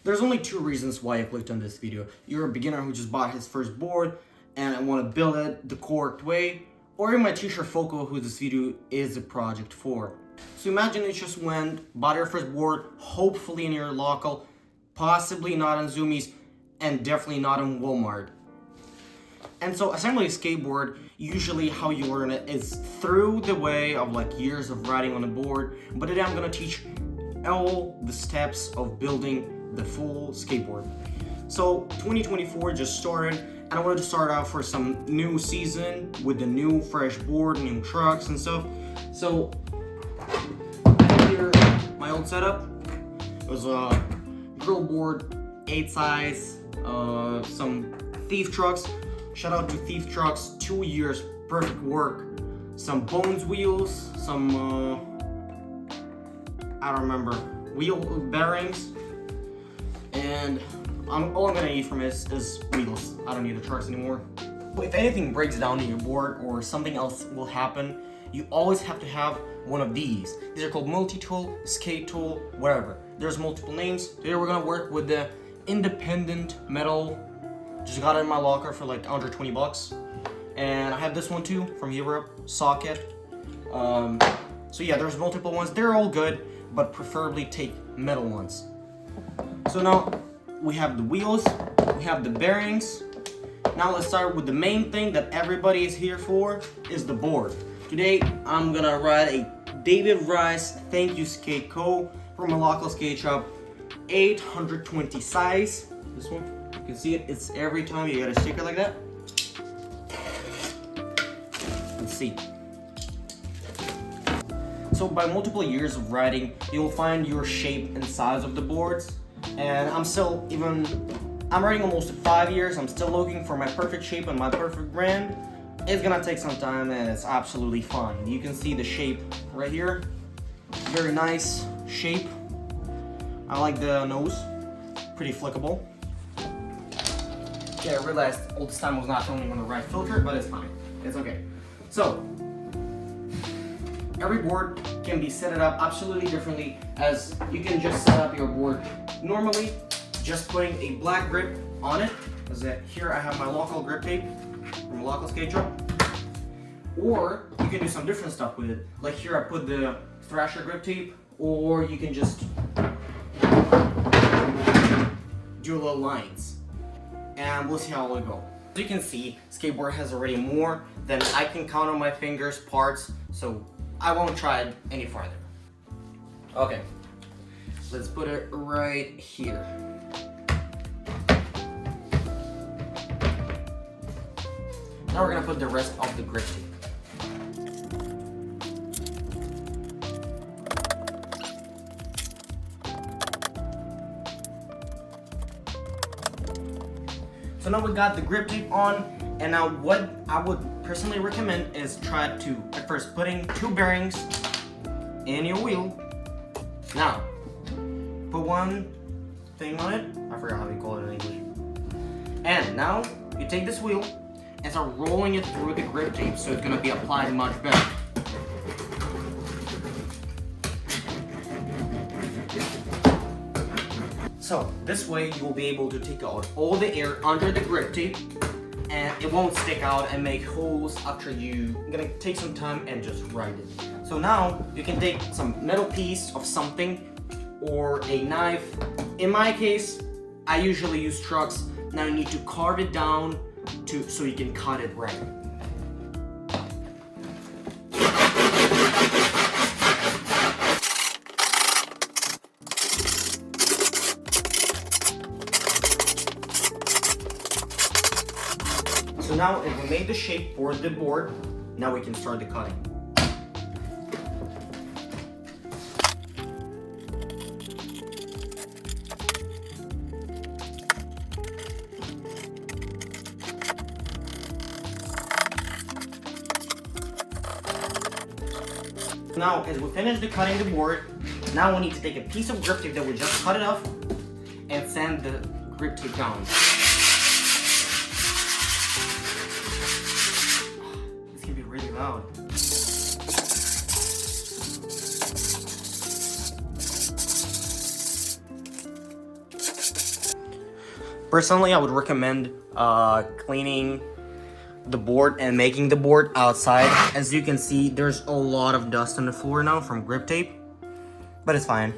There's only two reasons why I clicked on this video. You're a beginner who just bought his first board and want to build it the correct way, or you're my teacher Foco who this video is a project for. So imagine you just bought your first board, hopefully in your local, possibly not on Zoomies, and definitely not on Walmart. And so assembling a skateboard, usually how you learn it is through the way of like years of riding on a board, but today I'm gonna teach all the steps of building the full skateboard. So 2024 just started, and I wanted to start out for some new season with the new fresh board, new trucks and stuff. So here, my old setup, it was a grill board, 8 size, some Thief trucks. Shout out to Thief trucks, 2 years, perfect work. Some Bones wheels, some, I don't remember, wheel bearings. And all I'm gonna need from it is wheels. I don't need the trucks anymore. If anything breaks down in your board or something else will happen, you always have to have one of these. These are called multi-tool, skate tool, whatever. There's multiple names. Today we're gonna work with the independent metal. Just got it in my locker for like under 20 bucks. And I have this one too from Europe, socket. So yeah, there's multiple ones. They're all good, but preferably take metal ones. So now we have the wheels, we have the bearings. Now let's start with the main thing that everybody is here for, is the board. Today I'm gonna ride a David Rice Thank You Skate Co. from a local skate shop, 820 size. This one, you can see it, it's every time you gotta stick it like that. Let's see. So by multiple years of riding, you will find your shape and size of the boards. And I'm riding almost 5 years. I'm still looking for my perfect shape and my perfect brand. It's gonna take some time and it's absolutely fine. You can see the shape right here. Very nice shape. I like the nose, pretty flickable. Okay, I realized all this time I was not filming on the right filter, but it's fine. It's okay. So, every board can be set up absolutely differently, as you can just set up your board normally, just putting a black grip on it. As here I have my local grip tape from a local skate shop. Or you can do some different stuff with it. Like here I put the Thrasher grip tape, or you can just do little lines. And we'll see how it'll go. As you can see, skateboard has already more than I can count on my fingers parts, so I won't try it any farther. Okay, let's put it right here. Now we're gonna put the rest of the grip tape. So now we got the grip tape on, and now what I would personally recommend is try to at first putting 2 bearings in your wheel. Now, put one thing on it. I forgot how you call it in English. And now you take this wheel and start rolling it through the grip tape so it's gonna be applied much better. So this way you will be able to take out all the air under the grip tape, and it won't stick out and make holes after you're gonna take some time and just ride it. So now you can take some metal piece of something or a knife. In my case, I usually use trucks. Now you need to carve it down so you can cut it right. So now if we made the shape for the board, now we can start the cutting. Now as we finish the cutting the board, now we need to take a piece of grip tape that we just cut it off and sand the grip tape down. Loud. Personally, I would recommend cleaning the board and making the board outside. As you can see, there's a lot of dust on the floor now from grip tape, but it's fine.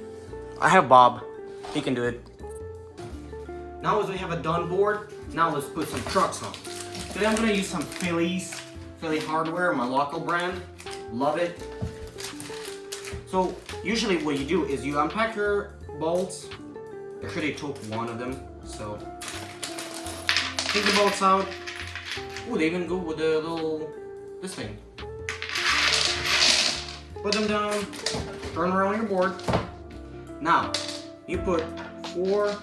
I have Bob, he can do it. Now as we have a done board, now let's put some trucks on. Today I'm gonna use some Philly hardware, my local brand, love it. So usually what you do is you unpack your bolts. Actually I took one of them, so take the bolts out. Oh, they even go with the little, this thing. Put them down, turn around your board. Now, you put 4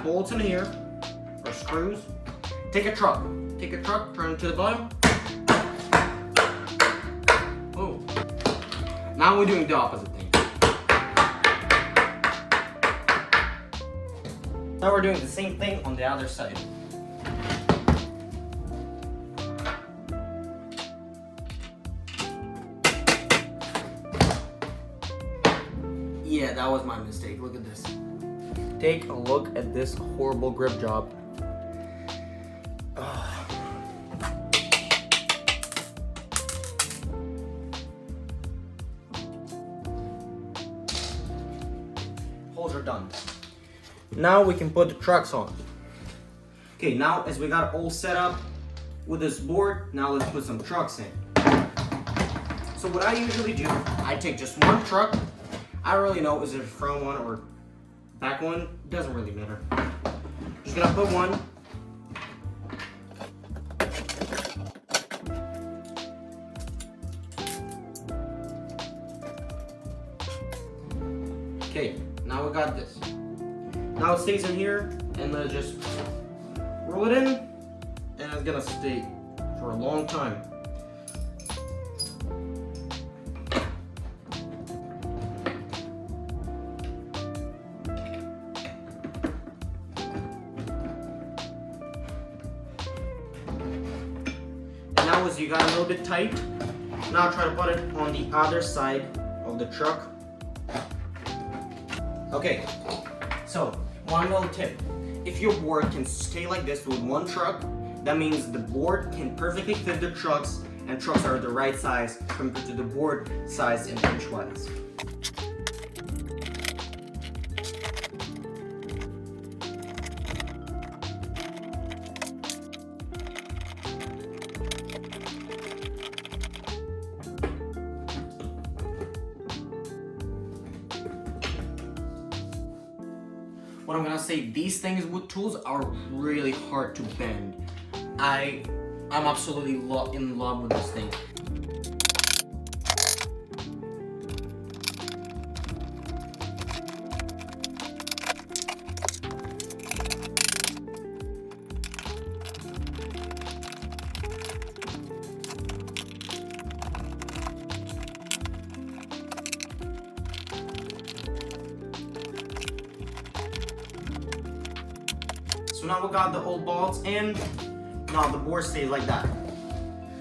bolts in here, or screws. Take a truck, turn it to the bottom. Oh. Now we're doing the opposite thing. Now we're doing the same thing on the other side. Yeah, that was my mistake. Look at this. Take a look at this horrible grip job. Holes are done. Now we can put the trucks on. Okay, now as we got all set up with this board, now let's put some trucks in. So what I usually do, I take just one truck. I don't really know, is it a front one or back one? Doesn't really matter. Just gonna put one. Okay, now we got this. Now it stays in here, and then just roll it in, and it's gonna stay for a long time. Now as you got a little bit tight, now try to put it on the other side of the truck. Okay, so one little tip. If your board can stay like this with one truck, that means the board can perfectly fit the trucks, and trucks are the right size compared to the board size in inch-wise. What I'm gonna say, these things with tools are really hard to bend. I'm absolutely in love with this thing. So now we got the old bolts in. Now the board stays like that.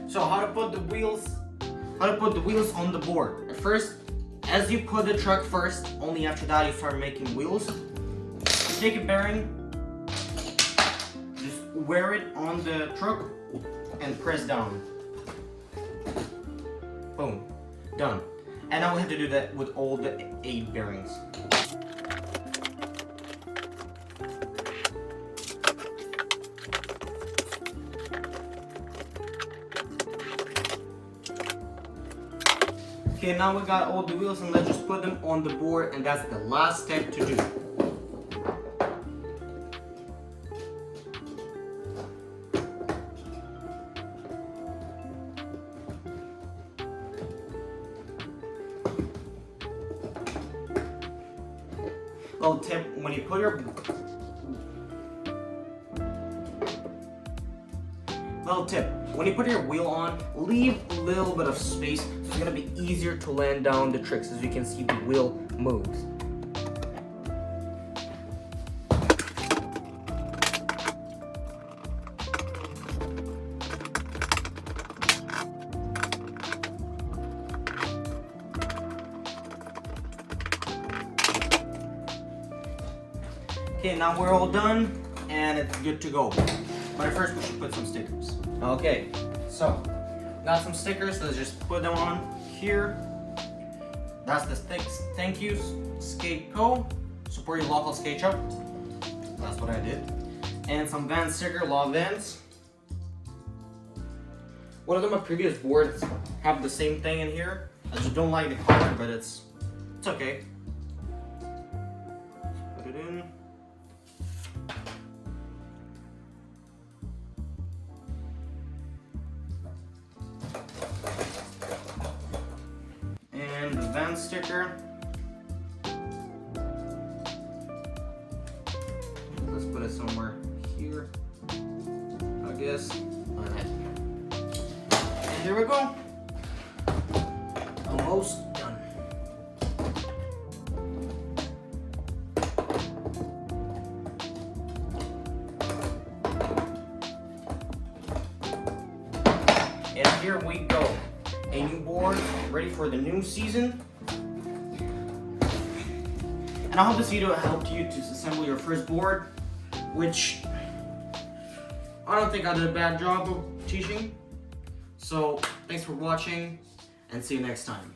So how to put the wheels on the board. At first, as you put the truck first, only after that you start making wheels. You take a bearing, just wear it on the truck and press down. Boom, done. And now we have to do that with all the 8 bearings. Okay, now we got all the wheels, and let's just put them on the board, and that's the last step to do. Little tip, when you put your wheel on, leave a little bit of space, so it's gonna be easier to land down the tricks. As you can see, the wheel moves. Okay, now we're all done. and it's good to go. But first we should put some stickers. Okay, so got some stickers, let's just put them on here. That's the thank yous, Skate Co. Support your local skate shop. That's what I did. And some Vans sticker, Law Vans. One of my previous boards have the same thing in here. I just don't like the color, but it's okay. Put it in. And the Vans sticker. Let's put it somewhere here, I guess. Alright. And here we go. Almost done. And here we go. A new board ready for the new season. And I hope this video helped you to assemble your first board, which I don't think I did a bad job of teaching. So thanks for watching and see you next time.